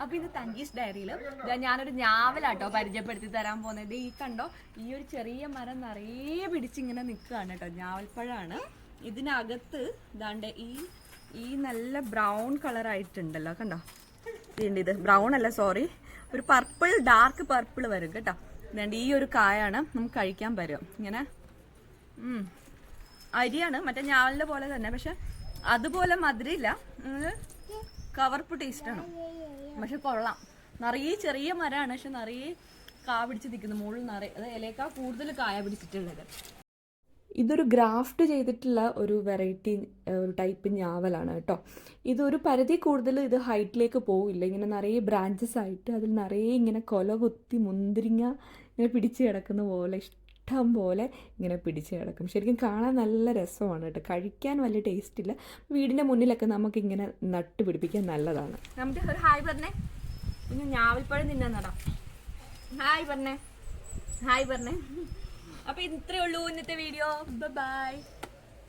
അപ്പൊ ഇത് തങ്കീസ് ഡയറിയിൽ ഞാനൊരു ഞാവലാട്ടോ പരിചയപ്പെടുത്തി തരാൻ പോകുന്നത്. ഈ കണ്ടോ, ഈ ഒരു ചെറിയ മരം നിറയെ പിടിച്ചിങ്ങനെ നിൽക്കുകയാണ് കേട്ടോ. ഞാവൽപ്പഴമാണ്. ഇതിനകത്ത് ഇതാണ്ട് ഈ നല്ല ബ്രൗൺ കളർ ആയിട്ടുണ്ടല്ലോ, കണ്ടോ. ഇത് ബ്രൗൺ അല്ല, സോറി, ഒരു പർപ്പിൾ, ഡാർക്ക് പർപ്പിൾ വരും കേട്ടോ. ഇതാണ്ട് ഈ ഒരു കായാണ് നമുക്ക് കഴിക്കാൻ പറ്റും. ഇങ്ങനെ അരിയാണ്, മറ്റേ ഞാവലിന്റെ പോലെ തന്നെ, പക്ഷെ അതുപോലെ മധുരമില്ല, കവർപ്പ് ടേസ്റ്റാണ്. പക്ഷെ കൊള്ളാം. നിറയെ ചെറിയ മരമാണ്, പക്ഷെ നിറയെ കാ പിടിച്ച് നിൽക്കുന്നു. മുകളിൽ നിറയെ, അത് ഇലയേക്കാൾ കൂടുതൽ കായ പിടിച്ചിട്ടുള്ളത്. ഇതൊരു ഗ്രാഫ്റ്റ് ചെയ്തിട്ടുള്ള ഒരു വെറൈറ്റി, ഒരു ടൈപ്പ് ഞാവലാണ് കേട്ടോ. ഇതൊരു പരിധി കൂടുതൽ ഇത് ഹൈറ്റിലേക്ക് പോവില്ല. ഇങ്ങനെ നിറയെ ബ്രാഞ്ചസ് ആയിട്ട് അതിൽ നിറയെ ഇങ്ങനെ കൊല കുത്തി മുന്തിരിങ്ങ ഇങ്ങനെ പിടിച്ച് കിടക്കുന്ന പോലെ ഇഷ്ടം പോലെ ഇങ്ങനെ പിടിച്ച് കിടക്കും. ശരിക്കും കാണാൻ നല്ല രസമാണ് കേട്ടോ. കഴിക്കാൻ വലിയ ടേസ്റ്റ് ഇല്ല. വീടിൻ്റെ മുന്നിലൊക്കെ നമുക്കിങ്ങനെ നട്ട് പിടിപ്പിക്കാൻ നല്ലതാണ്. നമുക്ക് ഒരു ഹായ് പറഞ്ഞേ. പിന്നെ ഞാവൽപ്പഴം തിന്നാൻ നടാം. ഹായ് പറഞ്ഞേ, ഹായ് പറഞ്ഞേ. അപ്പൊ ഇത്രയേ ഉള്ളൂ ഇന്നത്തെ വീഡിയോ. ബൈ.